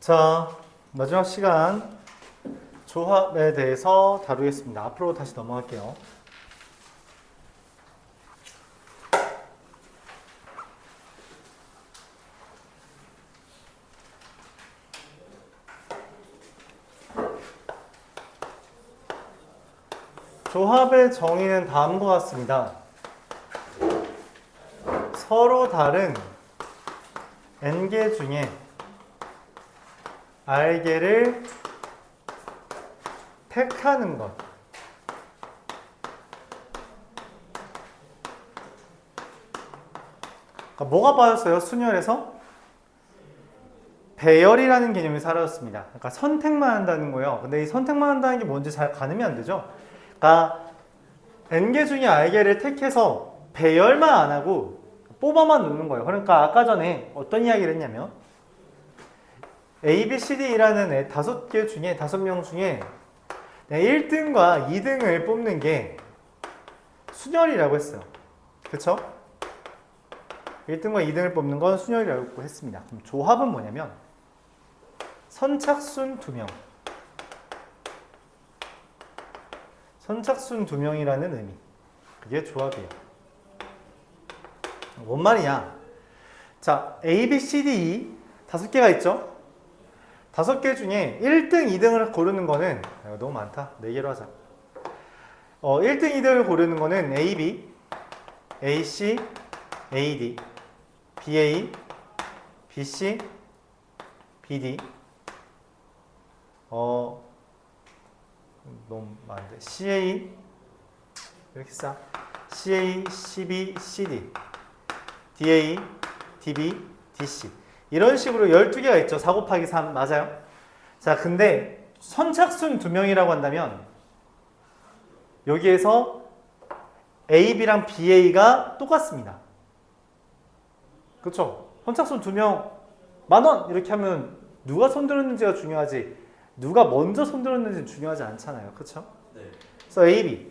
자, 마지막 시간 조합에 대해서 다루겠습니다. 앞으로 다시 넘어갈게요. 조합의 정의는 다음과 같습니다. 서로 다른 n개 중에 r개를 택하는 것. 그러니까 뭐가 빠졌어요? 순열에서? 배열이라는 개념이 사라졌습니다. 그러니까 선택만 한다는 거예요. 근데 이 선택만 한다는 게 뭔지 잘 가늠이 안 되죠? 그러니까 n개 중에 r개를 택해서 배열만 안 하고 뽑아만 놓는 거예요. 그러니까 아까 전에 어떤 이야기를 했냐면 A, B, C, D라는 5개 중에 5명 중에 1등과 2등을 뽑는 게 순열이라고 했어요. 그쵸? 1등과 2등을 뽑는 건 순열이라고 했습니다. 그럼 조합은 뭐냐면 선착순 2명. 선착순 2명이라는 의미. 그게 조합이에요. 뭔 말이냐? 자, A, B, C, D, E 5개가 있죠? 5개 중에 1등, 2등을 고르는 거는 너무 많다. 4개로 하자. 1등, 2등을 고르는 거는 AB, AC, AD, BA, BC, BD. 너무 많은데. CA 이렇게 써. CA, CB, CD, DA, DB, DC. 이런 식으로 12개가 있죠. 4 곱하기 3 맞아요? 자, 근데 선착순 2명이라고 한다면 여기에서 AB랑 BA가 똑같습니다. 그렇죠? 선착순 2명 10,000원 이렇게 하면 누가 손들었는지가 중요하지 누가 먼저 손들었는지는 중요하지 않잖아요. 그렇죠? 네. 그래서 AB,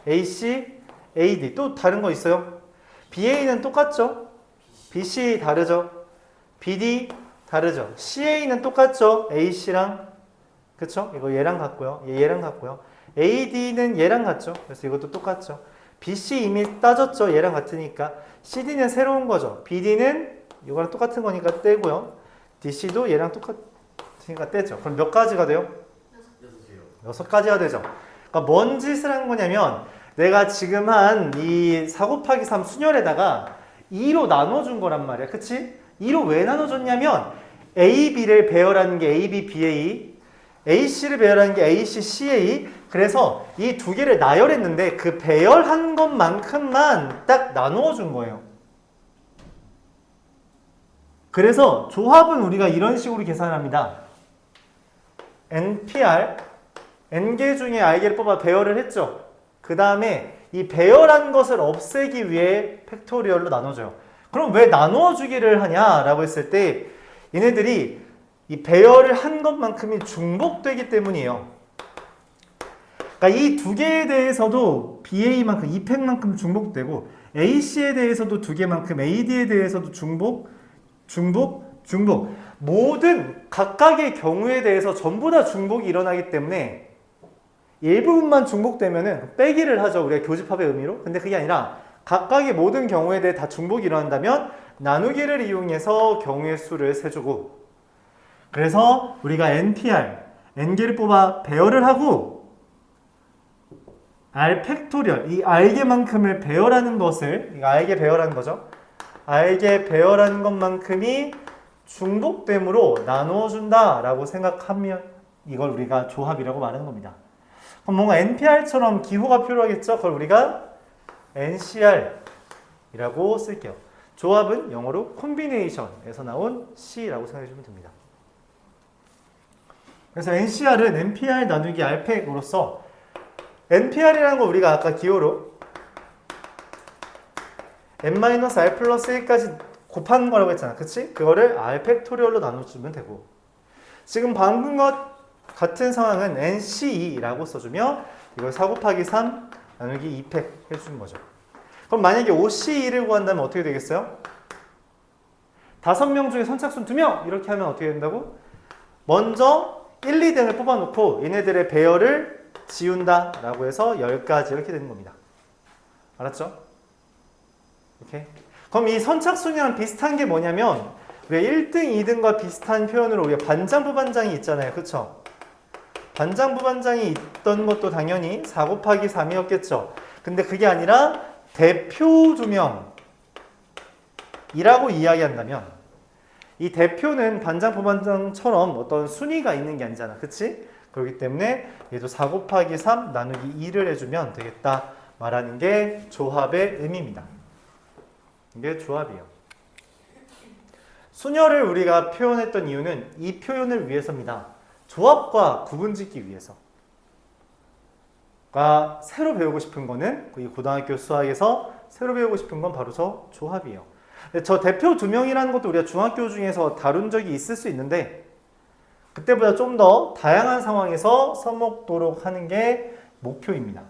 AC, AD 또 다른 거 있어요? BA는 똑같죠? BC 다르죠? BD 다르죠? CA는 똑같죠? AC랑 그쵸? 이거 얘랑 같고요. 얘랑 같고요. AD는 얘랑 같죠? 그래서 이것도 똑같죠? BC 이미 따졌죠? 얘랑 같으니까. CD는 새로운 거죠. BD는 이거랑 똑같은 거니까 떼고요. DC도 얘랑 똑같으니까 떼죠. 그럼 몇 가지가 돼요? 6가지가 되죠. 그러니까 뭔 짓을 한 거냐면 내가 지금 한 이 4 곱하기 3 순열에다가 2로 나눠준 거란 말이야. 그치? 2로 왜 나눠줬냐면 A, B를 배열하는 게 A, B, BA, AC를 배열하는 게 AC, CA. 그래서 이 두 개를 나열했는데 그 배열한 것만큼만 딱 나누어 준 거예요. 그래서 조합은 우리가 이런 식으로 계산합니다. NPR, N개 중에 R개를 뽑아 배열을 했죠. 그 다음에 이 배열한 것을 없애기 위해 팩토리얼로 나눠줘요. 그럼 왜 나누어 주기를 하냐라고 했을 때 얘네들이 이 배열을 한 것만큼이 중복되기 때문이에요. 그러니까 이 두 개에 대해서도 BA만큼, 이 팩만큼 중복되고 AC에 대해서도 두 개만큼 AD에 대해서도 중복. 모든 각각의 경우에 대해서 전부 다 중복이 일어나기 때문에 일부분만 중복되면은 빼기를 하죠. 우리가 교집합의 의미로. 근데 그게 아니라 각각의 모든 경우에 대해 다 중복이 일어난다면 나누기를 이용해서 경우의 수를 세주고 그래서 우리가 NPR, N개를 뽑아 배열을 하고 R 팩토리얼, 이 R개만큼을 배열하는 것을 이거 R개 배열하는 거죠. R개 배열하는 것만큼이 중복됨으로 나누어준다 라고 생각하면 이걸 우리가 조합이라고 말하는 겁니다. 그럼 뭔가 NPR처럼 기호가 필요하겠죠? 그걸 우리가 NCR이라고 쓸게요. 조합은 영어로 콤비네이션에서 나온 C라고 생각해주면 됩니다. 그래서 NCR은 NPR 나누기 R팩으로서 NPR이라는 거 우리가 아까 기호로 N-R 플러스 1까지 곱한 거라고 했잖아. 그치? 그거를 R 팩토리얼로 나눠주면 되고 지금 방금 것 같은 상황은 NCE라고 써주며 이걸 4 곱하기 3 나누기 2팩 해주는 거죠. 그럼 만약에 OCE를 구한다면 어떻게 되겠어요? 5명 중에 선착순 2명 이렇게 하면 어떻게 된다고? 먼저 1, 2등을 뽑아놓고 얘네들의 배열을 지운다 라고 해서 10가지 이렇게 되는 겁니다. 알았죠? 오케이. 그럼 이 선착순이랑 비슷한 게 뭐냐면 우리가 1등, 2등과 비슷한 표현으로 우리가 반장부 반장이 있잖아요. 그쵸? 반장부 반장이 있던 것도 당연히 4 곱하기 3이었겠죠. 근데 그게 아니라 대표 두 명이라고 이야기한다면 이 대표는 반장, 부반장처럼 어떤 순위가 있는 게 아니잖아. 그치? 그렇기 때문에 얘도 4 곱하기 3 나누기 2를 해주면 되겠다 말하는 게 조합의 의미입니다. 이게 조합이에요. 수녀를 우리가 표현했던 이유는 이 표현을 위해서입니다. 조합과 구분짓기 위해서. 그러니까 새로 배우고 싶은 거는 이 고등학교 수학에서 새로 배우고 싶은 건 바로 저 조합이에요. 저 대표 두 명이라는 것도 우리가 중학교 중에서 다룬 적이 있을 수 있는데 그때보다 좀 더 다양한 상황에서 써먹도록 하는 게 목표입니다.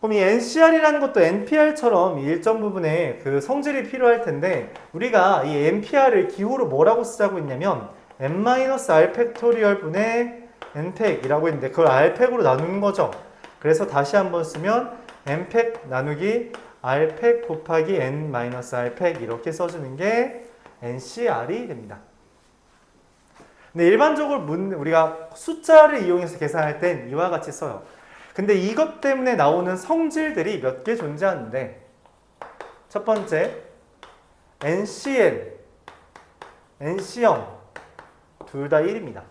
그럼 이 NCR이라는 것도 NPR처럼 일정 부분에 그 성질이 필요할 텐데 우리가 이 NPR을 기호로 뭐라고 쓰자고 했냐면 n-r 팩토리얼 분의 n팩이라고 했는데 그걸 r팩으로 나누는 거죠. 그래서 다시 한번 쓰면 n팩 나누기 r팩 곱하기 n-r팩 이렇게 써주는 게 NCR이 됩니다. 근데 일반적으로 우리가 숫자를 이용해서 계산할 땐 이와 같이 써요. 근데 이것 때문에 나오는 성질들이 몇 개 존재하는데 첫 번째 NCN, NC0 둘 다 1입니다.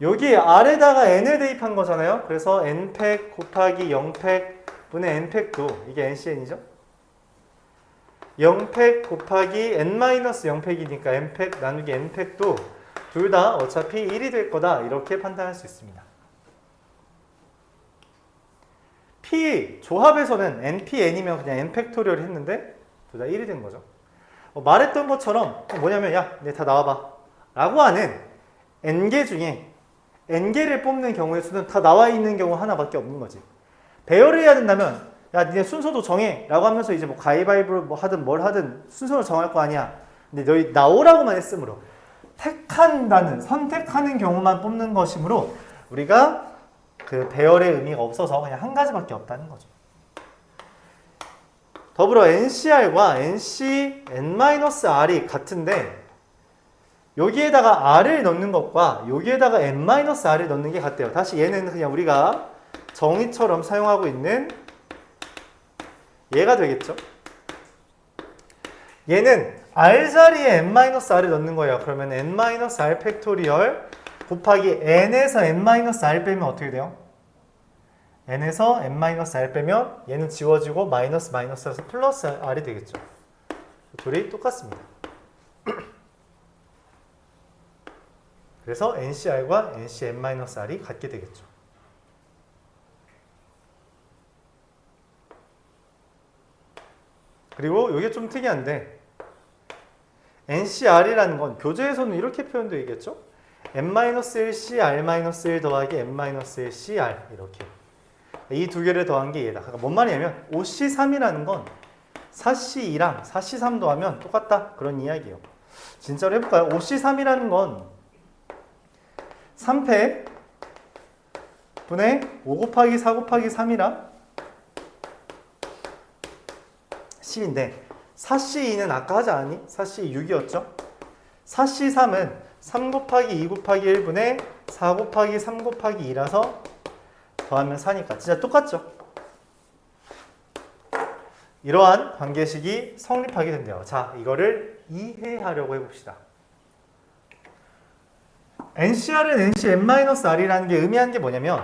여기 R에다가 N을 대입한 거잖아요. 그래서 N팩 곱하기 0팩 분의 N팩도 이게 NCN이죠. 0팩 곱하기 N-0팩이니까 N팩 나누기 N팩도 둘 다 어차피 1이 될 거다 이렇게 판단할 수 있습니다. P 조합에서는 NPN이면 그냥 N팩토리얼 했는데 둘 다 1이 된 거죠. 말했던 것처럼 뭐냐면 야, 네, 다 나와봐 라고 하는 N개 중에 N개를 뽑는 경우의 수는 다 나와 있는 경우 하나밖에 없는 거지. 배열을 해야 된다면 야, 니네 순서도 정해 라고 하면서 이제 뭐 가위바위보를 뭐 하든 뭘 하든 순서를 정할 거 아니야. 근데 너희 나오라고만 했으므로 택한다는, 선택하는 경우만 뽑는 것이므로 우리가 그 배열의 의미가 없어서 그냥 한 가지밖에 없다는 거죠. 더불어 NCR과 NC N-R이 같은데 여기에다가 R을 넣는 것과 여기에다가 N-R을 넣는 게 같대요. 다시 얘는 그냥 우리가 정의처럼 사용하고 있는 얘가 되겠죠. 얘는 R 자리에 N-R을 넣는 거예요. 그러면 N-R 팩토리얼 곱하기 N에서 N-R 빼면 어떻게 돼요? N에서 N-R 빼면 얘는 지워지고 마이너스에서 플러스 R이 되겠죠. 둘이 똑같습니다. 그래서 NCR과 NC N-R이 같게 되겠죠. 그리고 이게 좀 특이한데 NCR이라는 건 교재에서는 이렇게 표현되어 있겠죠? N-1C R-1 더하기 N-1C R 이렇게 이 두 개를 더한 게 얘다. 그러니까 뭔 말이냐면 5C3이라는 건 4C2랑 4C3 더하면 똑같다 그런 이야기예요. 진짜로 해볼까요? 5C3이라는 건 3팩 분의 5 곱하기 4 곱하기 3이랑 C인데 4C2는 아까 하지 않았니? 4C 6이었죠? 4C3은 3 곱하기 2 곱하기 1분의 4 곱하기 3 곱하기 2라서 더하면 4니까 진짜 똑같죠? 이러한 관계식이 성립하게 된대요. 자, 이거를 이해하려고 해봅시다. NCR은 NC N-R이라는 게 의미하는 게 뭐냐면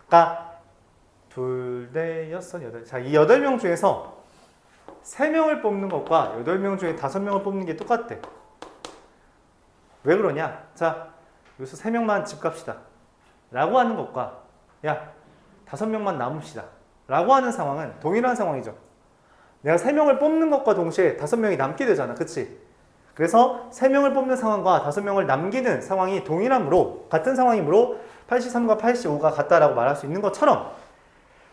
그러니까 둘, 넷, 여섯, 여덟. 자, 이 8명 중에서 3명을 뽑는 것과 8명 중에 5명을 뽑는 게 똑같대. 왜 그러냐? 자, 여기서 3명만 집 갑시다. 라고 하는 것과 야, 5명만 남읍시다. 라고 하는 상황은 동일한 상황이죠. 내가 3명을 뽑는 것과 동시에 5명이 남게 되잖아. 그치? 그래서 3명을 뽑는 상황과 5명을 남기는 상황이 동일하므로 같은 상황이므로 83과 85가 같다라고 말할 수 있는 것처럼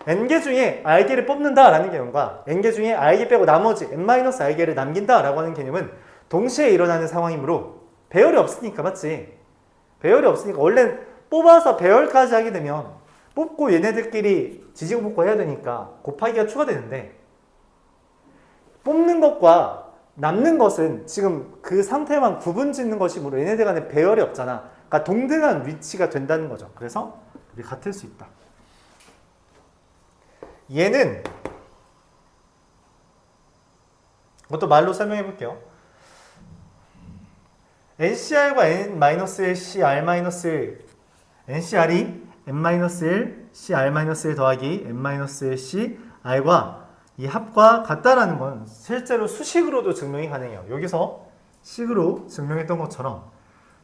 n개 중에 r개를 뽑는다라는 개념과 n개 중에 r개 빼고 나머지 n-r개를 남긴다라고 하는 개념은 동시에 일어나는 상황이므로 배열이 없으니까 맞지? 배열이 없으니까 원래 뽑아서 배열까지 하게 되면 뽑고 얘네들끼리 지지고 볶고 해야 되니까 곱하기가 추가되는데 뽑는 것과 남는 것은 지금 그 상태만 구분 짓는 것이므로 얘네들 간에 배열이 없잖아. 그러니까 동등한 위치가 된다는 거죠. 그래서 우리 같을 수 있다. 얘는 이것도 말로 설명해 볼게요. NCR과 N-LC, NCR이 N-1, CR-1 더하기 N-1C, R과 이 합과 같다라는 건 실제로 수식으로도 증명이 가능해요. 여기서 식으로 증명했던 것처럼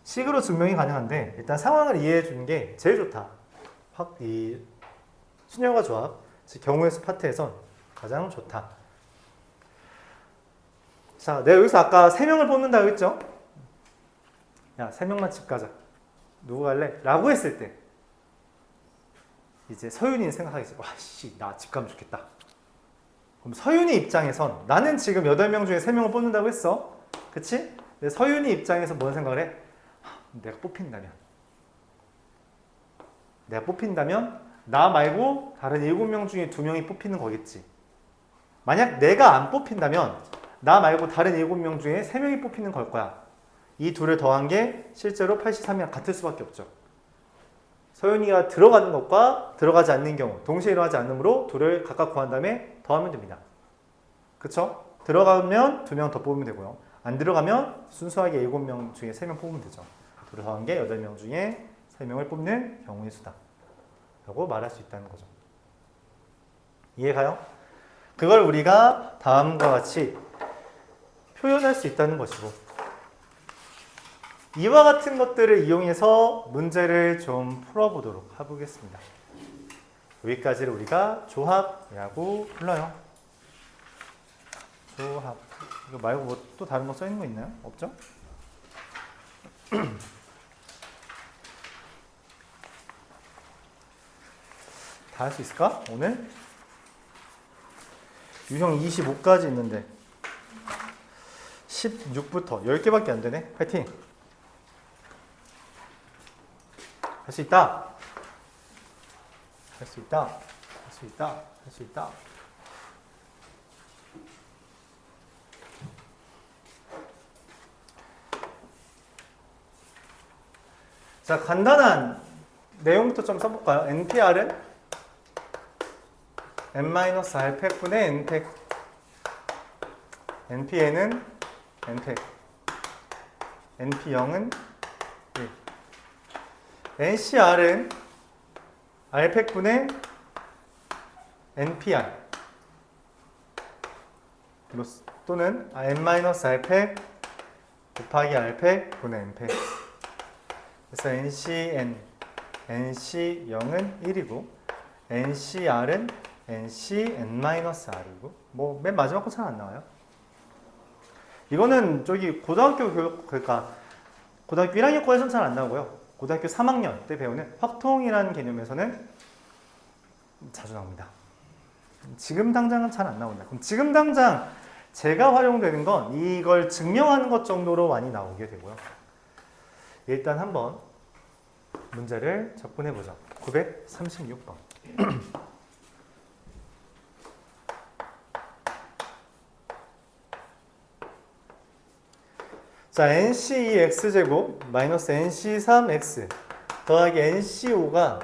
식으로 증명이 가능한데 일단 상황을 이해해 주는 게 제일 좋다. 이 순열과 조합, 즉 경우의 수 파트에선 가장 좋다. 자, 내가 여기서 아까 3명을 뽑는다고 했죠? 야, 3명만 집 가자. 누구 갈래? 라고 했을 때 이제 서윤이는 생각하겠지. 와, 씨, 나 집 가면 좋겠다. 그럼 서윤이 입장에선 나는 지금 8명 중에 3명을 뽑는다고 했어. 그치? 근데 서윤이 입장에서 뭔 생각을 해? 내가 뽑힌다면 나 말고 다른 7명 중에 2명이 뽑히는 거겠지. 만약 내가 안 뽑힌다면 나 말고 다른 7명 중에 3명이 뽑히는 걸 거야. 이 둘을 더한 게 실제로 83이랑 같을 수밖에 없죠. 서윤이가 들어가는 것과 들어가지 않는 경우 동시에 일어나지 않으므로 둘을 각각 구한 다음에 더하면 됩니다. 그쵸? 들어가면 2명 더 뽑으면 되고요. 안 들어가면 순수하게 7명 중에 3명 뽑으면 되죠. 둘을 더한 게 8명 중에 3명을 뽑는 경우의 수다 라고 말할 수 있다는 거죠. 이해가요? 그걸 우리가 다음과 같이 표현할 수 있다는 것이고 이와 같은 것들을 이용해서 문제를 좀 풀어보도록 해보겠습니다. 여기까지를 우리가 조합이라고 불러요. 조합. 이거 말고 뭐 또 다른 거 써있는 거 있나요? 없죠? 다 할 수 있을까? 오늘? 유형 25까지 있는데 16부터 10개밖에 안 되네. 파이팅! 할 수 있다. 할 수 있다. 할 수 있다. 할 수 있다. 자, 간단한 내용부터 좀 써볼까요? NPR은 N-R팩분의 N팩, NPN은 N팩, NP0은 1. NCR은 R팩분의 NPR 또는 N-R팩 곱하기 R팩 분의 N팩. 그래서 NCN, NC0은 1이고 NCR은 NCN-R이고 뭐 맨 마지막 거 잘 안 나와요. 이거는 저기 고등학교 교육 그러니까 고등학교 1학년 거에서는 잘 안 나오고요. 고등학교 3학년 때 배우는 확통이라는 개념에서는 자주 나옵니다. 지금 당장은 잘 안 나온다. 그럼 지금 당장 제가 활용되는 건 이걸 증명하는 것 정도로 많이 나오게 되고요. 일단 한번 문제를 접근해보죠. 936번. 자, NC2X제곱 마이너스 NC3X 더하기 NC5가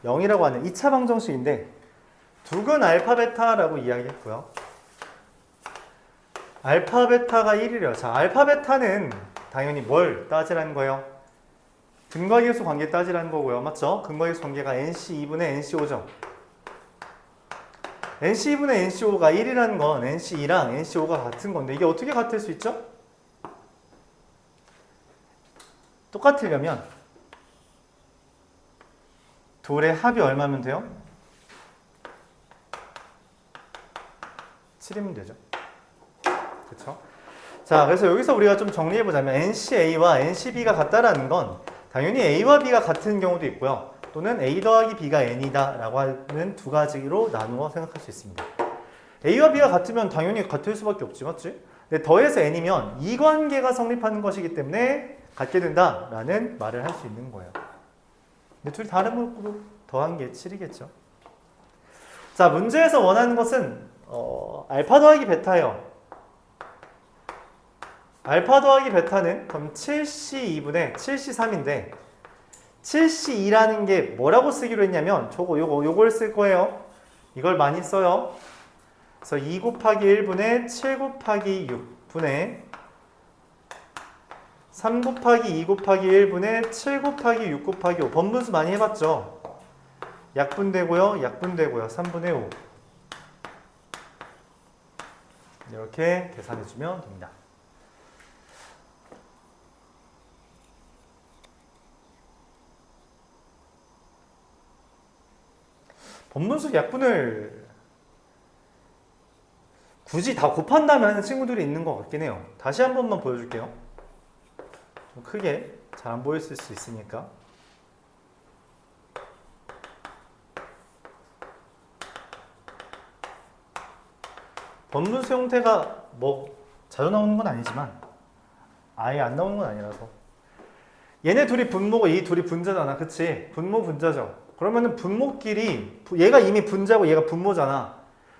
0이라고 하는 2차 방정식인데 두근 알파 베타라고 이야기했고요. 알파 베타가 1이래요. 자, 알파 베타는 당연히 뭘 따지라는 거예요? 근과계수 관계 따지라는 거고요. 맞죠? 근과계수 관계가 NC2분의 NC5죠. NC2분의 NC5가 1이라는 건 NC2랑 NC5가 같은 건데 이게 어떻게 같을 수 있죠? 똑같으려면 둘의 합이 얼마면 돼요? 7이면 되죠. 그렇죠? 자, 그래서 여기서 우리가 좀 정리해보자면 NCA와 NCB가 같다라는 건 당연히 A와 B가 같은 경우도 있고요. 또는 A 더하기 B가 N이다 라고 하는 두 가지로 나누어 생각할 수 있습니다. A와 B가 같으면 당연히 같을 수밖에 없지, 맞지? 근데 더해서 N이면 이 관계가 성립하는 것이기 때문에 같게 된다라는 말을 할 수 있는 거예요. 근데 둘이 다른 거로 더한 게 7이겠죠. 자, 문제에서 원하는 것은 알파 더하기 베타예요. 알파 더하기 베타는 그럼 7C2분의 7C3인데 7C2라는 게 뭐라고 쓰기로 했냐면 요걸 쓸 거예요. 이걸 많이 써요. 그래서 2 곱하기 1분의 7 곱하기 6분의 3 곱하기 2 곱하기 1분의 7 곱하기 6 곱하기 5. 번분수 많이 해봤죠? 약분되고요. 약분되고요. 3분의 5. 이렇게 계산해주면 됩니다. 번분수 약분을 굳이 다 곱한다면 하는 친구들이 있는 것 같긴 해요. 다시 한 번만 보여줄게요. 좀 크게 잘 안 보였을 수 있으니까. 번분수 형태가 뭐 자주 나오는 건 아니지만 아예 안 나오는 건 아니라서 얘네 둘이 분모고 이 둘이 분자잖아. 그치? 분모 분자죠. 그러면은 분모끼리 얘가 이미 분자고 얘가 분모잖아.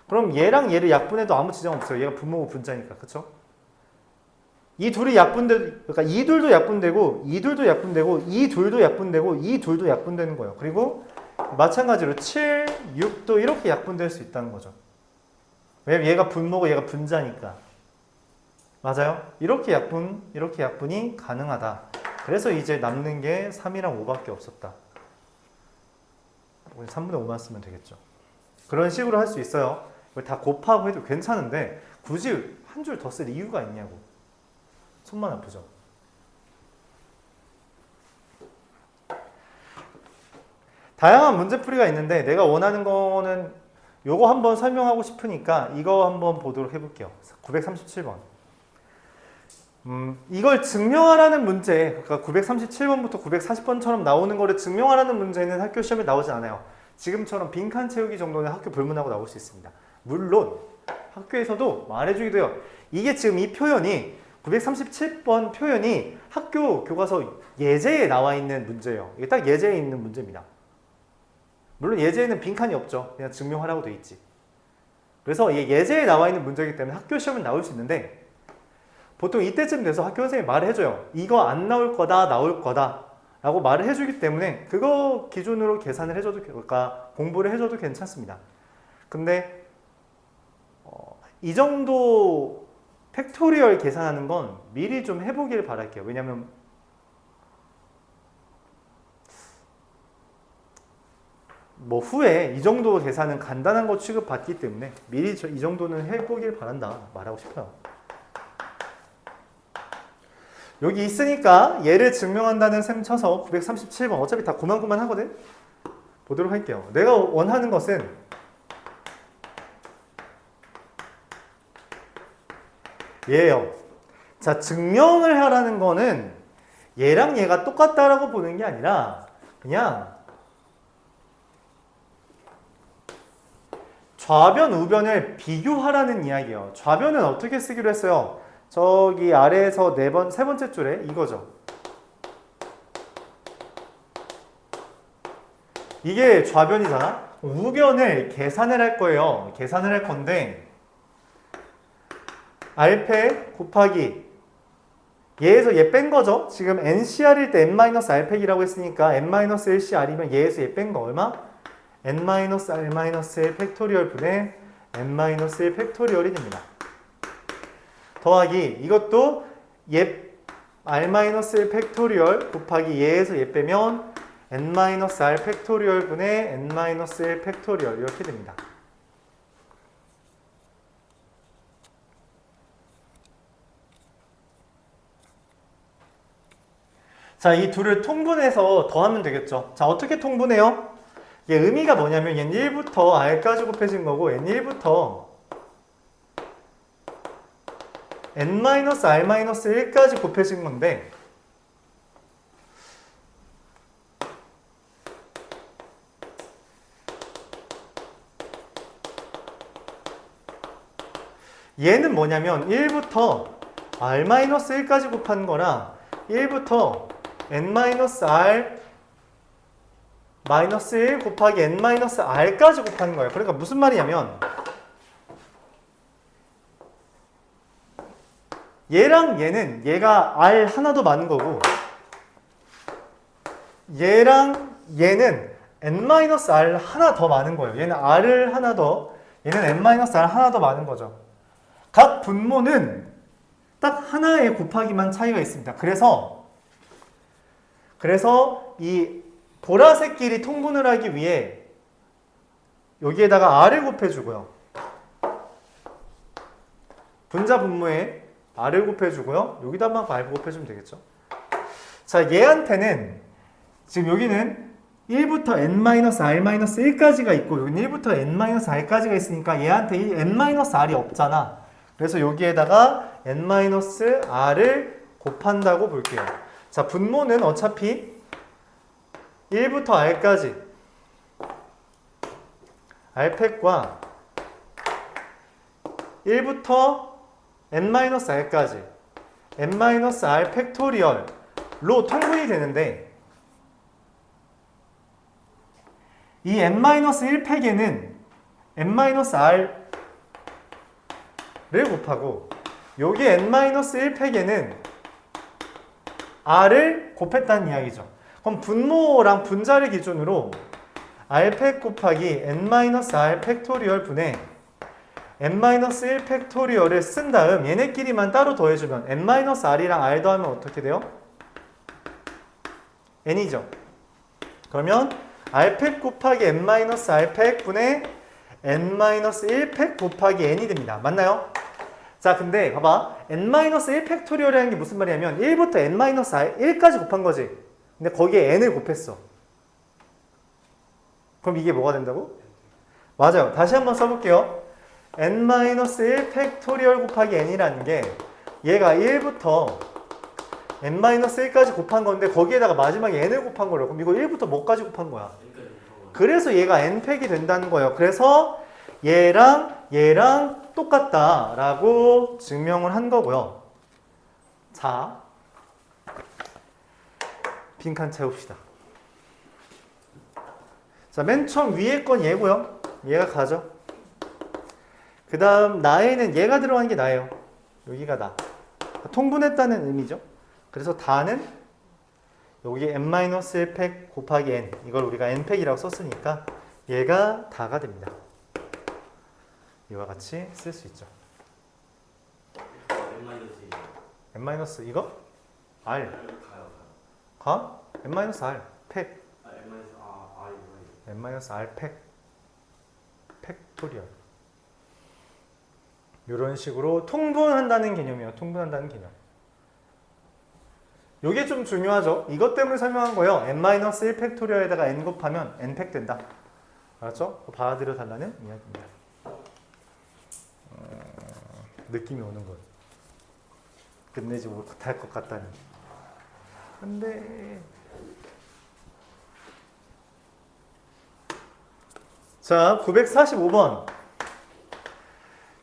그럼 얘랑 얘를 약분해도 아무 지장 없어요. 얘가 분모고 분자니까. 그쵸? 이 둘이 약분되, 그러니까 이 둘도 약분되고 이 둘도 약분되고 이 둘도 약분되고 이 둘도 약분되는 거예요. 그리고 마찬가지로 7, 6도 이렇게 약분될 수 있다는 거죠. 왜냐면 얘가 분모고 얘가 분자니까. 맞아요? 이렇게 약분이 가능하다. 그래서 이제 남는 게 3이랑 5밖에 없었다. 3분의 5만 쓰면 되겠죠. 그런 식으로 할 수 있어요. 이걸 다 곱하고 해도 괜찮은데 굳이 한 줄 더 쓸 이유가 있냐고. 손만 아프죠? 다양한 문제풀이가 있는데 내가 원하는 거는 요거 한번 설명하고 싶으니까 이거 한번 보도록 해볼게요. 937번. 이걸 증명하라는 문제, 그러니까 937번부터 940번처럼 나오는 거를 증명하라는 문제는 학교 시험에 나오진 않아요. 지금처럼 빈칸 채우기 정도는 학교 불문하고 나올 수 있습니다. 물론 학교에서도 말해주기도 해요. 이게 지금 이 표현이 937번 표현이 학교 교과서 예제에 나와 있는 문제예요. 이게 딱 예제에 있는 문제입니다. 물론 예제에는 빈칸이 없죠. 그냥 증명하라고 돼 있지. 그래서 이게 예제에 나와 있는 문제이기 때문에 학교 시험은 나올 수 있는데 보통 이때쯤 돼서 학교 선생님이 말을 해줘요. 이거 안 나올 거다, 나올 거다 라고 말을 해주기 때문에 그거 기준으로 계산을 해줘도, 그러니까 공부를 해줘도 괜찮습니다. 근데 이 정도 팩토리얼 계산하는 건 미리 좀 해보길 바랄게요. 왜냐면 뭐 후에 이 정도 계산은 간단한 거 취급받기 때문에 미리 이 정도는 해보길 바란다 말하고 싶어요. 여기 있으니까 얘를 증명한다는 셈 쳐서 937번 어차피 다 고만고만 하거든? 보도록 할게요. 내가 원하는 것은 얘예요. 자, 증명을 하라는 거는 얘랑 얘가 똑같다라고 보는 게 아니라 그냥 좌변, 우변을 비교하라는 이야기예요. 좌변은 어떻게 쓰기로 했어요? 저기 아래에서 세 번째 줄에 이거죠. 이게 좌변이잖아. 우변을 계산을 할 거예요. 계산을 할 건데 R팩 곱하기 얘에서 얘 뺀 거죠. 지금 NCR일 때 N-R팩이라고 했으니까 N-1CR이면 얘에서 얘 뺀 거 얼마? N-R-1 팩토리얼 분의 N-1 팩토리얼이 됩니다. 더하기 이것도 얘 R-1 팩토리얼 곱하기 얘에서 얘 빼면 N-R 팩토리얼 분의 N-1 팩토리얼 이렇게 됩니다. 자, 이 둘을 통분해서 더하면 되겠죠. 자, 어떻게 통분해요? 이게 의미가 뭐냐면 N1부터 R까지 곱해진 거고 N1부터 N-R-1까지 곱해진 건데 얘는 뭐냐면 1부터 r-1까지 곱한 거랑 1부터 n-r -1 곱하기 n-r까지 곱하는 거예요. 그러니까 무슨 말이냐면 얘랑 얘는 얘가 r 하나 더 많은 거고 얘랑 얘는 n-r 하나 더 많은 거예요. 얘는 r을 하나 더, 얘는 n-r 하나 더 많은 거죠. 각 분모는 딱 하나의 곱하기만 차이가 있습니다. 그래서 이 보라색끼리 통분을 하기 위해 여기에다가 r을 곱해주고요. 분자 분모에 r을 곱해주고요. 여기다만 r 곱해주면 되겠죠. 자, 얘한테는 지금 여기는 1부터 n-r-1까지가 있고 여기는 1부터 n-r까지가 있으니까 얘한테 n-r이 없잖아. 그래서 여기에다가 n-r을 곱한다고 볼게요. 자, 분모는 어차피 1부터 r까지 r팩과 1부터 n-r까지 n-r 팩토리얼로 통분이 되는데 이 n-1팩에는 n-r를 곱하고 여기 n-1팩에는 r을 곱했다는 이야기죠. 그럼 분모랑 분자를 기준으로 r팩 곱하기 n-r 팩토리얼 분의 n-1 팩토리얼을 쓴 다음 얘네끼리만 따로 더해주면 n-r이랑 r 더하면 어떻게 돼요? n이죠. 그러면 r팩 곱하기 n-r팩 분의 n-1팩 곱하기 n이 됩니다. 맞나요? 자, 근데 봐봐. n-1 팩토리얼이라는 게 무슨 말이냐면 1부터 n-1까지 곱한 거지. 근데 거기에 n을 곱했어. 그럼 이게 뭐가 된다고? 맞아요. 다시 한번 써볼게요. n-1 팩토리얼 곱하기 n이라는 게 얘가 1부터 n-1까지 곱한 건데 거기에다가 마지막에 n을 곱한 거라고. 그럼 이거 1부터 뭐까지 곱한 거야? 그래서 얘가 n팩이 된다는 거예요. 그래서 얘랑 똑같다라고 증명을 한 거고요. 자, 빈칸 채웁시다. 자, 맨 처음 위에 건 얘고요. 얘가 가죠. 그 다음 나에는 얘가 들어간 게 나예요. 여기가 나. 통분했다는 의미죠. 그래서 다는 여기 n-1팩 곱하기 n, 이걸 우리가 n팩이라고 썼으니까 얘가 다가 됩니다. 이와 같이 쓸 수 있죠. n- 이거? r 가? n-r 팩 n-r 팩 팩토리얼 이런 식으로 통분한다는 개념이에요. 통분한다는 개념. 이게 좀 중요하죠. 이것 때문에 설명한 거예요. n-1 팩토리얼에다가 n 곱하면 n팩 된다. 알았죠? 받아들여 달라는 이야기입니다. 느낌이 오는 거. 끝내지 못할 것 같다니. 근데 자, 945번.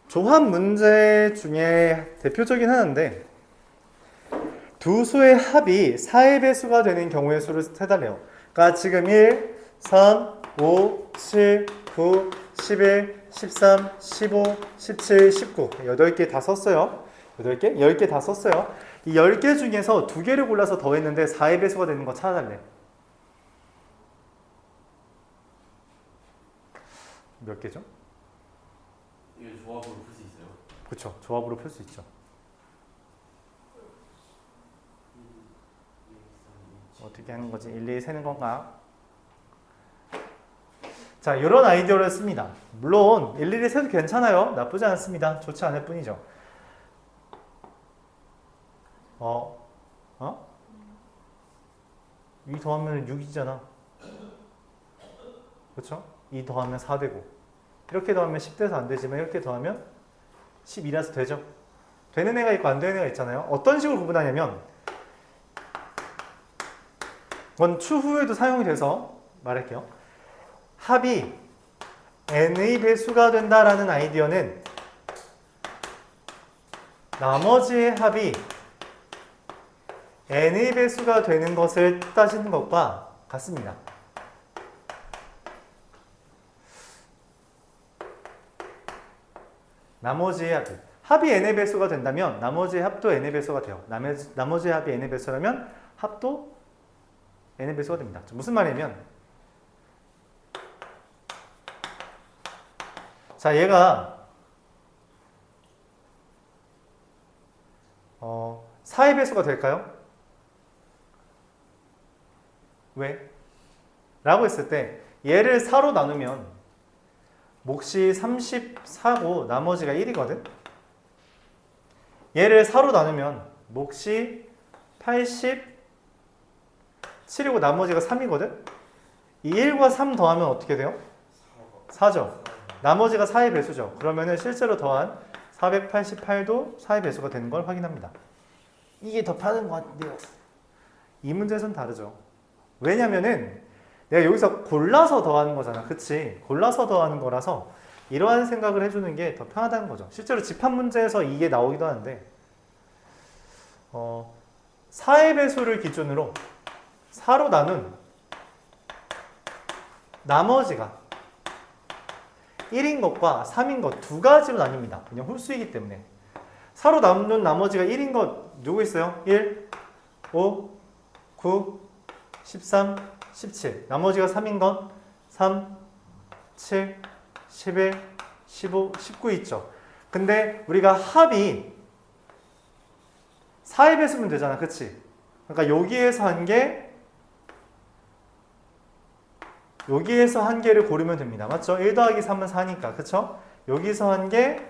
조합 문제 중에 대표적인 하나인데 두 수의 합이 4의 배수가 되는 경우의 수를 해달래요. 그러니까 지금 1, 3, 5, 7, 9, 11, 13, 15, 17, 19 8개 다 썼어요. 8개? 10개 다 썼어요. 이 10개 중에서 2개를 골라서 더했는데 4의 배수가 되는 거 찾아달래. 몇 개죠? 이거 조합으로 풀 수 있어요? 그렇죠. 조합으로 풀 수 있죠. 어떻게 하는 거지? 일일이 세는 건가? 자, 이런 아이디어를 씁니다. 물론 일일이 세도 괜찮아요. 나쁘지 않습니다. 좋지 않을 뿐이죠. 이 더하면 6이잖아. 그렇죠? 2 더하면 4 되고 이렇게 더하면 10 돼서 안 되지만 이렇게 더하면 12라서 되죠. 되는 애가 있고 안 되는 애가 있잖아요. 어떤 식으로 구분하냐면 이건 추후에도 사용이 돼서 말할게요. 합이 n의 배수가 된다라는 아이디어는 나머지의 합이 n의 배수가 되는 것을 따지는 것과 같습니다. 나머지의 합이 n의 배수가 된다면 나머지의 합도 n의 배수가 돼요. 나머지의 합이 n의 배수라면 합도 n의 배수가 됩니다. 무슨 말이냐면 자, 얘가 4의 배수가 될까요? 왜? 라고 했을 때 얘를 4로 나누면 몫이 34고 나머지가 1이거든? 얘를 4로 나누면 몫이 87이고 나머지가 3이거든? 이 1과 3 더하면 어떻게 돼요? 4죠. 나머지가 4의 배수죠. 그러면은 실제로 더한 488도 4의 배수가 되는 걸 확인합니다. 이게 더 빠른 것 같은데요. 이 문제에서는 다르죠. 왜냐면은 내가 여기서 골라서 더하는 거잖아. 그치? 골라서 더하는 거라서 이러한 생각을 해주는 게 더 편하다는 거죠. 실제로 집합 문제에서 이게 나오기도 하는데 4의 배수를 기준으로 4로 나눈 나머지가 1인 것과 3인 것 두 가지로 나뉩니다. 그냥 홀수이기 때문에 4로 나눈 나머지가 1인 것 누구 있어요? 1, 5, 9, 13, 17 나머지가 3인 건 3, 7, 11, 15, 19 있죠. 근데 우리가 합이 4의 배수면 되잖아. 그치? 그러니까 여기에서 한 개를 고르면 됩니다. 맞죠? 1 더하기 3은 4니까. 그쵸? 여기서 한 개,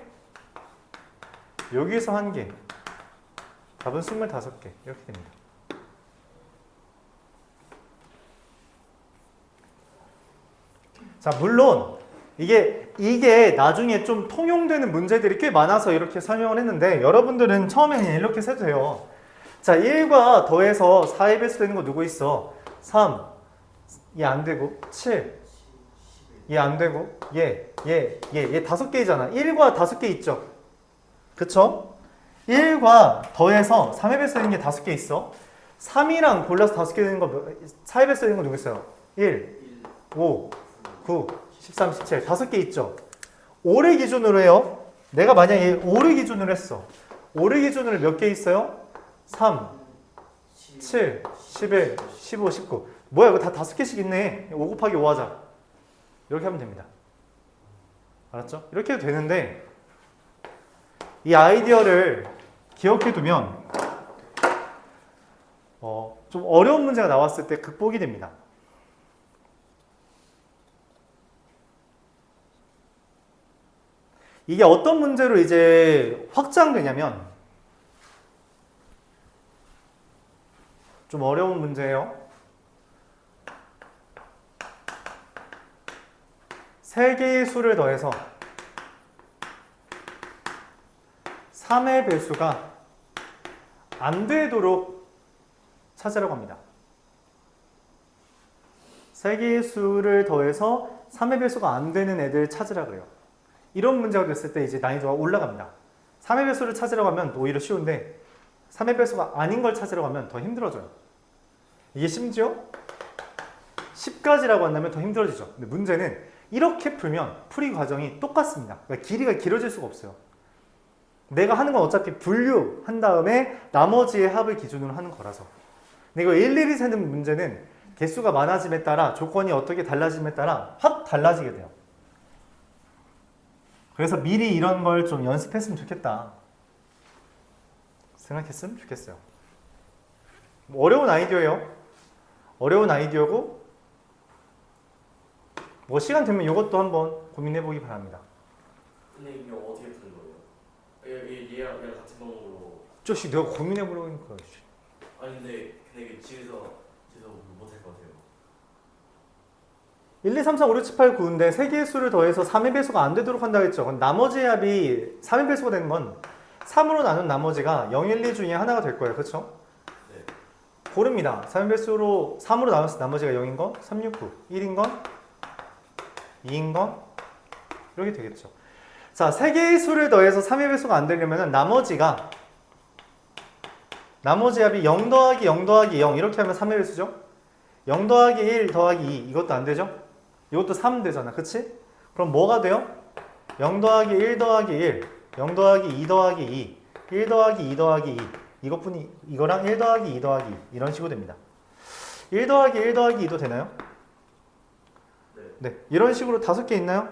여기서 한 개. 답은 25개. 이렇게 됩니다. 자, 물론 이게 나중에 좀 통용되는 문제들이 꽤 많아서 이렇게 설명을 했는데 여러분들은 처음에 그냥 이렇게 세도 돼요. 자, 1과 더해서 4의 배수 되는 거 누구 있어? 3, 얘 안 되고 7, 얘 안 되고 얘 5개이잖아. 1과 5개 있죠? 그쵸? 1과 더해서 3의 배수 되는 게 5개 있어. 3이랑 골라서 5개 되는 거 4의 배수 되는 거 누구 있어요? 1, 5, 9, 13, 17 5개 있죠? 5를 기준으로 해요. 내가 만약에 5를 기준으로 했어. 5를 기준으로 몇 개 있어요? 3, 7, 11, 15, 19 뭐야 이거 다 5개씩 있네. 5 곱하기 5 하자. 이렇게 하면 됩니다. 알았죠? 이렇게 해도 되는데 이 아이디어를 기억해 두면 좀 어려운 문제가 나왔을 때 극복이 됩니다. 이게 어떤 문제로 이제 확장되냐면 좀 어려운 문제예요. 세 개의 수를 더해서 3의 배수가 안 되도록 찾으라고 합니다. 세 개의 수를 더해서 3의 배수가 안 되는 애들 찾으라 그래요. 이런 문제가 됐을 때 이제 난이도가 올라갑니다. 3의 배수를 찾으라고 하면 오히려 쉬운데 3의 배수가 아닌 걸 찾으라고 하면 더 힘들어져요. 이게 심지어 10가지라고 한다면 더 힘들어지죠. 근데 문제는 이렇게 풀면 풀이 과정이 똑같습니다. 그러니까 길이가 길어질 수가 없어요. 내가 하는 건 어차피 분류한 다음에 나머지의 합을 기준으로 하는 거라서. 근데 이거 일일이 세는 문제는 개수가 많아짐에 따라 조건이 어떻게 달라짐에 따라 확 달라지게 돼요. 그래서 미리 이런 걸 좀 연습했으면 좋겠다 생각했으면 좋겠어요. 어려운 아이디어예요. 어려운 아이디어고 뭐 시간 되면 이것도 한번 고민해 보기 바랍니다. 근데 이게 어떻게 푸는 거예요? 얘랑 같은 방법으로. 저씨 내가 고민해 보려니까. 아니 근데 이게 집에서 못할 것 같아요. 1, 2, 3, 4, 5, 6, 7, 8, 9인데 3개의 수를 더해서 3의 배수가 안 되도록 한다고 했죠. 그럼 나머지의 합이 3의 배수가 되는 건 3으로 나눈 나머지가 0, 1, 2 중에 하나가 될 거예요. 그렇죠? 네. 고릅니다. 3의 배수로 3으로 나눴을 때 나머지가 0인 건 3, 6, 9. 1인 건 2인 건 이렇게 되겠죠. 자, 세 개의 수를 더해서 3의 배수가 안 되려면 나머지 합이 0 더하기 0 더하기 0 이렇게 하면 3의 배수죠? 0 더하기 1 더하기 2 이것도 안 되죠? 이것도 3 되잖아. 그치? 그럼 뭐가 돼요? 0 더하기 1 더하기 1 0 더하기 2 더하기 2 1 더하기 2 더하기 2 이거랑 1 더하기 2 더하기 2 이런 식으로 됩니다. 1 더하기 1 더하기 2도 되나요? 네. 이런 식으로 5개 있나요?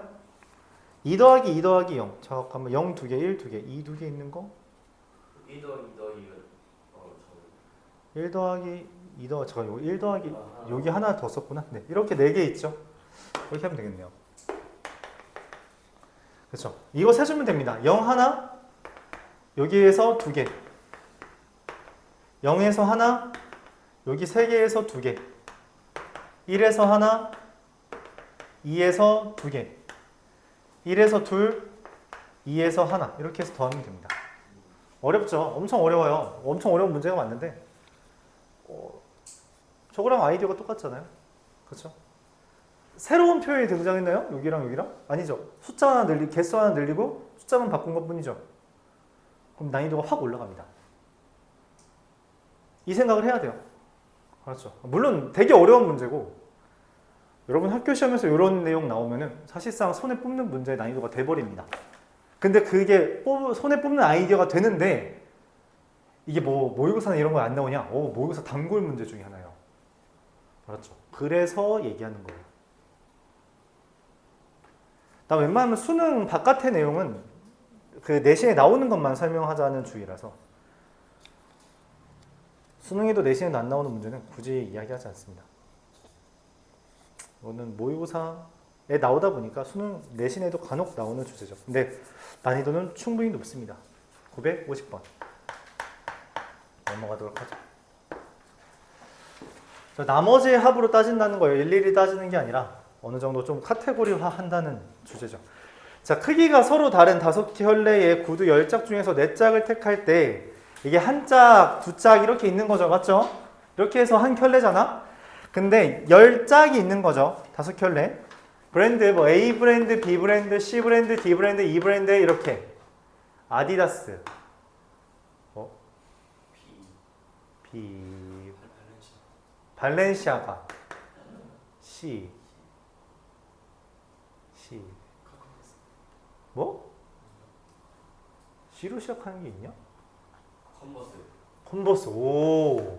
2 더하기 2 더하기 0 잠깐만 0 2개 1 2개 2 2개 있는 거 1 더하기 2 더하기는 1 더하기 2 더하기 잠깐 요거 1 더하기 여기 하나 더 썼구나. 네. 이렇게 4개 있죠. 이렇게 하면 되겠네요. 그렇죠. 이거 세주면 됩니다. 0 하나 여기에서 2개 0에서 하나 여기 3개에서 2개 1에서 하나 2에서 2개 1에서 둘 2에서 하나 이렇게 해서 더하면 됩니다. 어렵죠? 엄청 어려워요. 엄청 어려운 문제가 맞는데 저거랑 아이디어가 똑같잖아요. 그렇죠? 새로운 표현이 등장했나요? 여기랑 여기랑? 아니죠. 숫자 하나 늘리고 개수 하나 늘리고 숫자만 바꾼 것 뿐이죠. 그럼 난이도가 확 올라갑니다. 이 생각을 해야 돼요. 그렇죠. 물론 되게 어려운 문제고 여러분 학교 시험에서 이런 내용 나오면은 사실상 손에 뽑는 문제의 난이도가 돼버립니다. 근데 그게 손에 뽑는 아이디어가 되는데 이게 뭐 모의고사나 이런 거 안 나오냐? 모의고사 단골 문제 중에 하나예요. 그렇죠. 그래서 얘기하는 거예요. 나 웬만하면 수능 바깥의 내용은 그 내신에 나오는 것만 설명하자는 주의라서 수능에도 내신에도 안 나오는 문제는 굳이 이야기하지 않습니다. 이거는 모의고사에 나오다 보니까 수능 내신에도 간혹 나오는 주제죠. 근데 난이도는 충분히 높습니다. 950번 넘어가도록 하죠. 자, 나머지의 합으로 따진다는 거예요. 일일이 따지는 게 아니라 어느 정도 좀 카테고리화 한다는 주제죠. 자, 크기가 서로 다른 5켤레의 구두 10짝 중에서 4짝을 택할 때 이게 한 짝, 두 짝 이렇게 있는 거죠. 맞죠? 이렇게 해서 한 켤레잖아. 근데 10짝이 있는 거죠. 5켤레. 브랜드 뭐 A 브랜드, B 브랜드, C 브랜드, D 브랜드, E 브랜드 이렇게. 아디다스. B 발렌시아가 C 뭐? C로 시작하는 게 있냐? 컨버스 오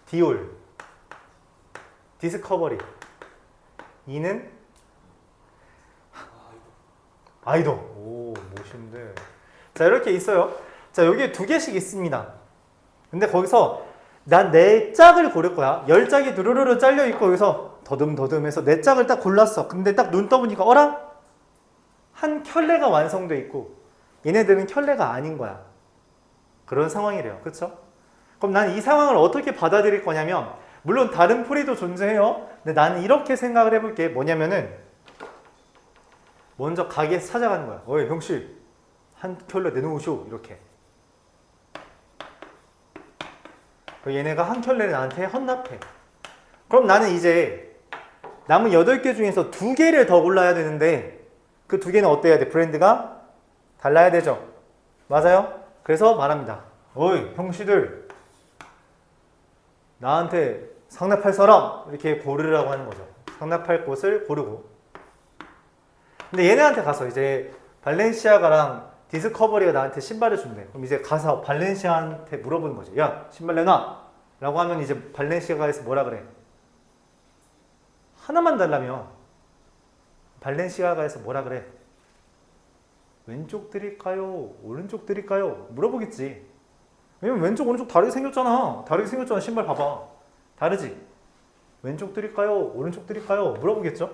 디올 디스커버리 E는 아이돌 오 멋있는데 자 이렇게 있어요. 자 여기에 2개씩 있습니다. 근데 거기서 난 4짝을 고를 거야. 10짝이 두루루루 잘려 있고 여기서 더듬더듬해서 4짝을 딱 골랐어. 근데 딱 눈 떠보니까 어라? 한 켤레가 완성돼 있고 얘네들은 켤레가 아닌 거야. 그런 상황이래요. 그렇죠? 그럼 난 이 상황을 어떻게 받아들일 거냐면 물론 다른 풀이도 존재해요. 근데 나는 이렇게 생각을 해볼게. 뭐냐면은 먼저 가게에서 찾아가는 거야. 어이 형씨 한 켤레 내놓으쇼 이렇게. 얘네가 한 켤레를 나한테 헌납해. 그럼 나는 이제 남은 8개 중에서 2개를 더 골라야 되는데 그 2개는 어때야 돼? 브랜드가 달라야 되죠. 맞아요? 그래서 말합니다. 어이 형씨들 나한테 상납할 사람 이렇게 고르라고 하는 거죠. 상납할 곳을 고르고. 근데 얘네한테 가서 이제 발렌시아가랑 디스커버리가 나한테 신발을 준대. 그럼 이제 가서 발렌시아한테 물어보는 거지. 야 신발 내놔 라고 하면 이제 발렌시아가에서 뭐라 그래? 하나만 달라며 발렌시아가에서 뭐라 그래? 왼쪽 드릴까요? 오른쪽 드릴까요? 물어보겠지. 왜냐면 왼쪽 오른쪽 다르게 생겼잖아. 다르게 생겼잖아. 신발 봐봐. 다르지? 왼쪽 드릴까요? 오른쪽 드릴까요? 물어보겠죠?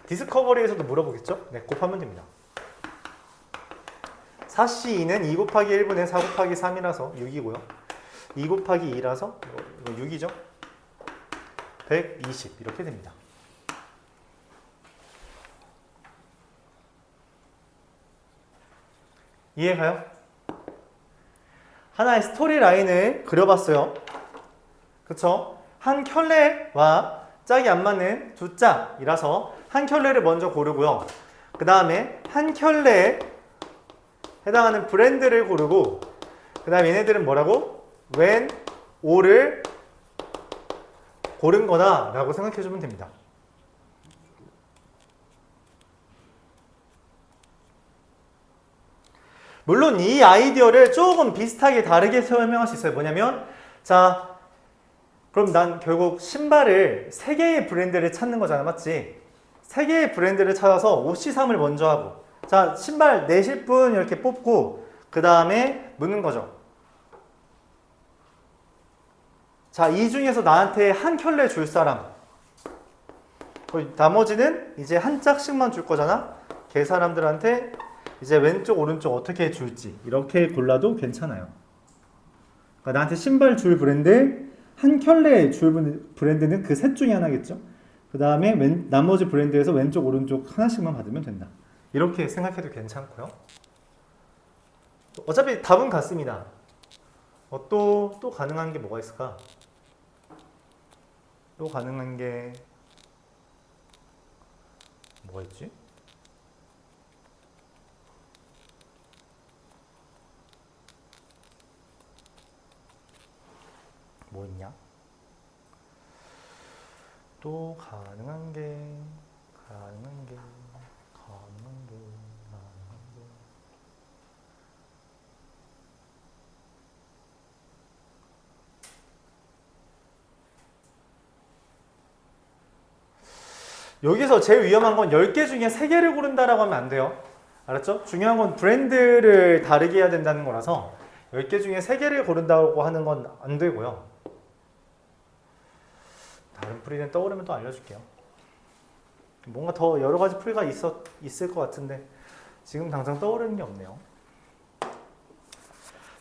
디스커버리에서도 물어보겠죠? 네, 곱하면 됩니다. 4C2는 2 곱하기 1분의 4 곱하기 3이라서 6이고요. 2 곱하기 2라서 이거 6이죠? 120 이렇게 됩니다. 이해가요? 하나의 스토리 라인을 그려봤어요. 그쵸? 한 켤레와 짝이 안 맞는 두 짝이라서 한 켤레를 먼저 고르고요. 그 다음에 한 켤레에 해당하는 브랜드를 고르고 그 다음에 얘네들은 뭐라고? when, or를 고른 거다 라고 생각해주면 됩니다. 물론 이 아이디어를 조금 비슷하게 다르게 설명할 수 있어요. 뭐냐면 자 그럼 난 결국 신발을 3개의 브랜드를 찾는 거잖아. 맞지? 3개의 브랜드를 찾아서 옷시삼을 먼저 하고 자 신발 내실 분 이렇게 뽑고 그 다음에 묻는 거죠. 자 이 중에서 나한테 한 켤레 줄 사람 나머지는 이제 한 짝씩만 줄 거잖아. 걔 사람들한테 이제 왼쪽 오른쪽 어떻게 줄지 이렇게 골라도 괜찮아요. 그러니까 나한테 신발 줄 브랜드 한 켤레 줄 브랜드는 그 셋 중에 하나겠죠. 그 다음에 나머지 브랜드에서 왼쪽 오른쪽 하나씩만 받으면 된다. 이렇게 생각해도 괜찮고요. 어차피 답은 같습니다. 또 가능한 게 뭐가 있을까? 또 가능한 게 뭐가 있지? 뭐 있냐? 또 가능한 게 여기서 제일 위험한 건 10개 중에 3개를 고른다라고 하면 안 돼요. 알았죠? 중요한 건 브랜드를 다르게 해야 된다는 거라서 10개 중에 3개를 고른다고 하는 건 안 되고요. 다른 풀이는 떠오르면 또 알려줄게요. 뭔가 더 여러 가지 풀이가 있을 것 같은데 지금 당장 떠오르는 게 없네요.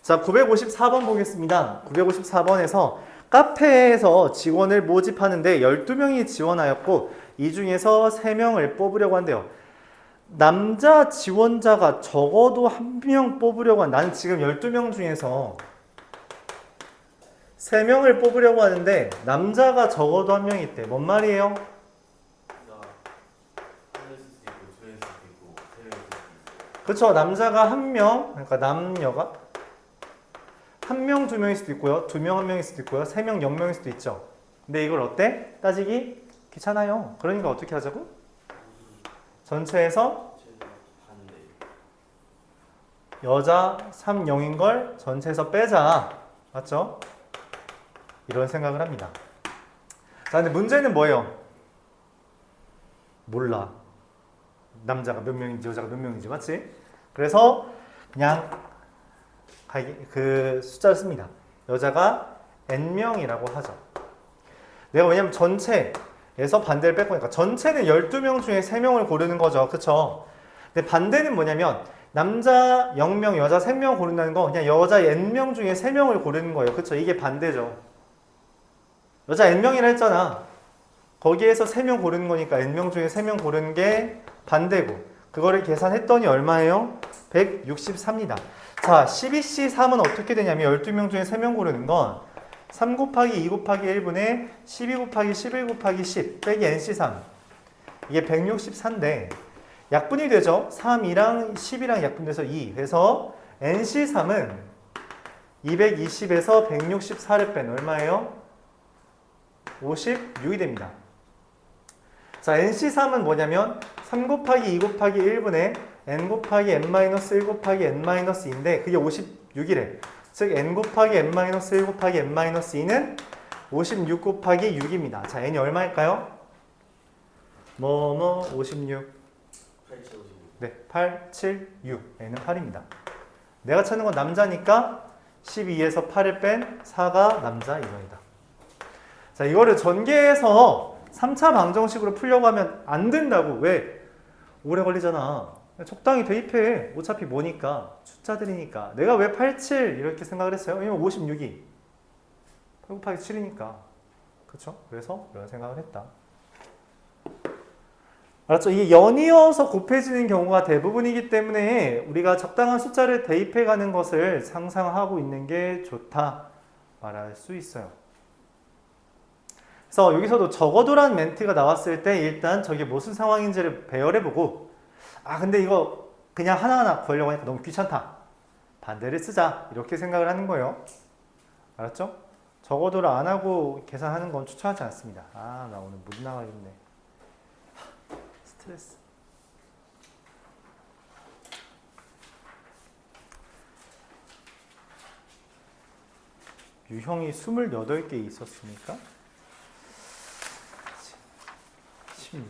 자, 954번 보겠습니다. 954번에서 카페에서 직원을 모집하는데 12명이 지원하였고 이 중에서 3명을 뽑으려고 한대요. 남자 지원자가 적어도 1명 뽑으려고 나는 지금 12명 중에서 3명을 뽑으려고 하는데 남자가 적어도 1명 있대. 뭔 말이에요? 그쵸. 남자가 1명, 그러니까 남녀가 1명, 2명일 수도 있고요. 2명, 1명일 수도 있고요. 3명, 0명일 수도 있죠. 근데 이걸 어때? 따지기 귀찮아요. 그러니까 어떻게 하자고? 전체에서 여자 3, 0인 걸 전체에서 빼자. 맞죠? 이런 생각을 합니다. 자, 근데 문제는 뭐예요? 몰라. 남자가 몇 명인지 여자가 몇 명인지. 맞지? 그래서 그냥 그 숫자를 씁니다. 여자가 n명이라고 하죠. 내가 왜냐면 전체에서 반대를 뺄 거니까 전체는 12명 중에 3명을 고르는 거죠. 그쵸? 근데 반대는 뭐냐면 남자 0명, 여자 3명 고른다는 거 그냥 여자 n명 중에 3명을 고르는 거예요. 그쵸? 이게 반대죠. 여자 n명이라 했잖아. 거기에서 3명 고르는 거니까 n명 중에 3명 고르는 게 반대고 그거를 계산했더니 얼마예요? 164입니다. 자, 12C3은 어떻게 되냐면 12명 중에 3명 고르는 건 3 곱하기 2 곱하기 1분의 12 곱하기 11 곱하기 10 빼기 NC3 이게 164인데 약분이 되죠. 3이랑 10이랑 약분돼서 2 그래서 NC3은 220에서 164를 뺀 얼마예요? 56이 됩니다. 자, NC3은 뭐냐면 3 곱하기 2 곱하기 1분의 n 곱하기 n-1 곱하기 n-2인데 그게 56이래. 즉 n 곱하기 n-1 곱하기 n-2는 56 곱하기 6입니다. 자, n이 얼마일까요? 56. 876. 네, 8, 7, 6. n은 8입니다. 내가 찾는 건 남자니까 12에서 8을 뺀 4가 남자 이거이다. 자, 이거를 전개해서 3차 방정식으로 풀려고 하면 안 된다고. 왜? 오래 걸리잖아. 적당히 대입해. 어차피 뭐니까. 숫자들이니까. 내가 왜 8, 7 이렇게 생각을 했어요? 왜냐면 56이 8 곱하기 7이니까. 그쵸? 그래서 이런 생각을 했다. 알았죠? 이게 연이어서 곱해지는 경우가 대부분이기 때문에 우리가 적당한 숫자를 대입해가는 것을 상상하고 있는 게 좋다 말할 수 있어요. 그래서 여기서도 적어도란 멘트가 나왔을 때 일단 저게 무슨 상황인지를 배열해보고 아 근데 이거 그냥 하나하나 구하려고 하니까 너무 귀찮다. 반대를 쓰자. 이렇게 생각을 하는 거예요. 알았죠? 적어도를 안 하고 계산하는 건 추천하지 않습니다. 아 나 오늘 못 나가겠네. 스트레스. 유형이 28개 있었으니까 16부터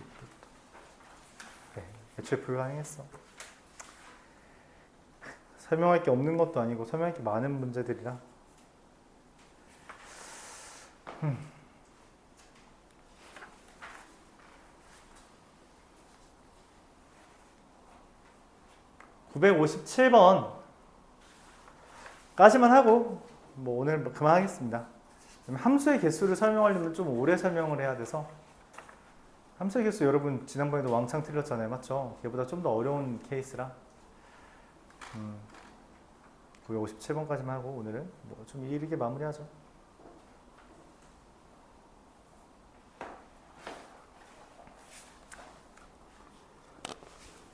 네, 애초에 불가능했어. 설명할 게 없는 것도 아니고 설명할 게 많은 문제들이라 음. 957번까지만 하고 뭐 오늘 그만하겠습니다. 함수의 개수를 설명하려면 좀 오래 설명을 해야 돼서 함수의 개수 여러분 지난번에도 왕창 틀렸잖아요. 맞죠? 얘보다 좀 더 어려운 케이스라 957번까지만 하고 오늘은 뭐 좀 이르게 마무리하죠.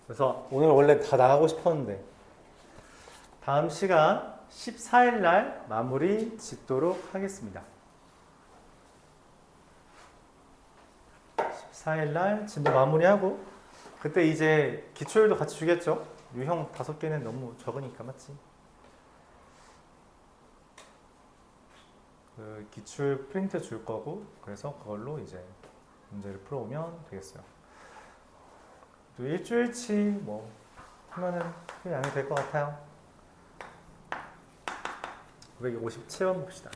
그래서 오늘 원래 다 나가고 싶었는데 다음 시간 14일 날 마무리 짓도록 하겠습니다. 14일 날 진도 마무리하고 그때 이제 기출도 같이 주겠죠? 유형 5개는 너무 적으니까 맞지? 그 기출 프린트 줄 거고 그래서 그걸로 이제 문제를 풀어오면 되겠어요. 또 일주일치 뭐 하면은 그 양이 될 것 같아요. 957번 봅시다.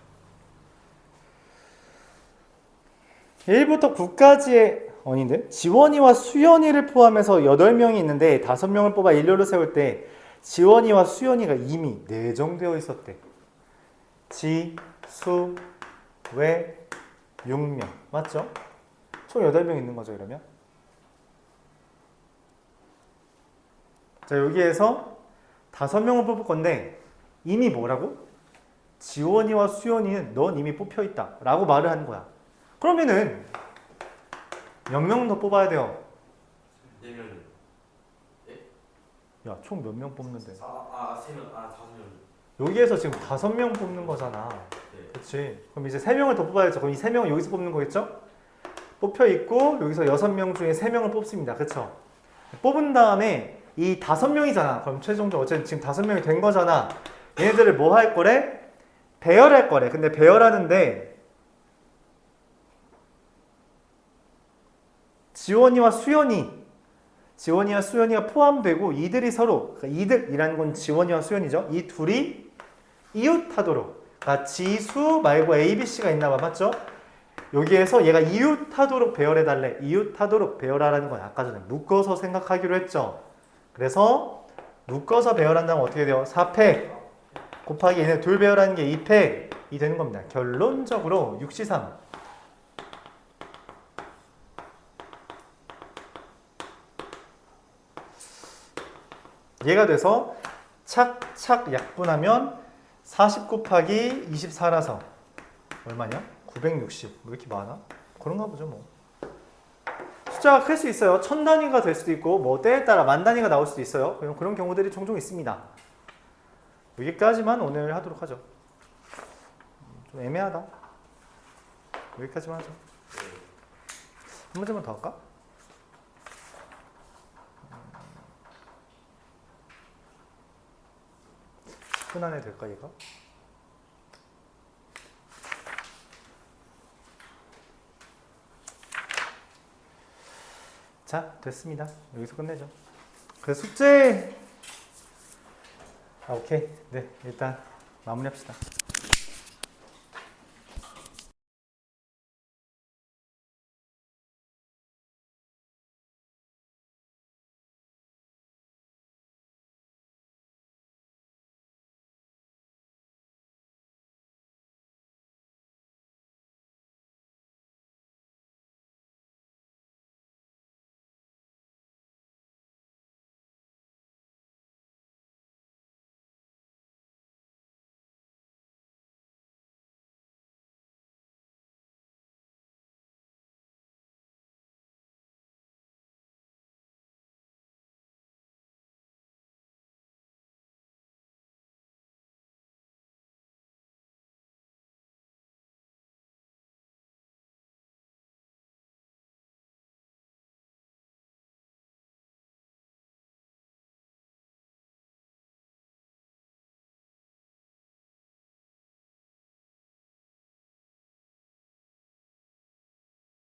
1부터 9까지의 원인들 지원이와 수연이를 포함해서 8명이 있는데 5명을 뽑아 일렬로 세울 때 지원이와 수연이가 이미 내정되어 있었대. 지, 수, 외, 6명 맞죠? 총 8명 있는 거죠 이러면. 자 여기에서 5명을 뽑을 건데 이미 뭐라고? 지원이와 수연이는 넌 이미 뽑혀 있다 라고 말을 하는 거야. 그러면은 몇 명 더 뽑아야 돼요? 4명. 야 총 몇 명 뽑는데? 3명. 5명. 여기에서 지금 5명 뽑는 거잖아. 네. 그렇지. 그럼 이제 3명을 더 뽑아야죠. 그럼 이 3명은 여기서 뽑는 거겠죠? 뽑혀 있고 여기서 6명 중에 3명을 뽑습니다. 그렇죠? 뽑은 다음에 이 5명이잖아. 그럼 최종적으로 어쨌든 지금 5명이 된 거잖아. 얘네들을 뭐 할 거래? 배열할 거래. 근데 배열하는데 지원이와 수연이가 포함되고 이들이 서로 그러니까 이들이라는 건 지원이와 수연이죠. 이 둘이 이웃하도록 그러니까 지수 말고 A, B, C가 있나 봐. 맞죠? 여기에서 얘가 이웃하도록 배열해달래. 이웃하도록 배열하라는 건 아까 전에 묶어서 생각하기로 했죠. 그래서 묶어서 배열한다면 어떻게 돼요? 4팩 곱하기 얘네 둘 배열하는 게 2팩이 되는 겁니다. 결론적으로 6C3 얘가 돼서 착착 약분하면 40 곱하기 24라서 얼마냐? 960. 왜 이렇게 많아? 그런가 보죠 뭐. 숫자가 클 수 있어요. 1000단위가 될 수도 있고 뭐 때에 따라 만 단위가 나올 수도 있어요. 그런 경우들이 종종 있습니다. 여기까지만 오늘 하도록 하죠. 좀 애매하다. 여기까지만 하죠. 한 문제만 더 할까? 10분 안에 될까 얘가? 자 됐습니다. 여기서 끝내죠. 그 숙제 오케이 네 일단 마무리합시다.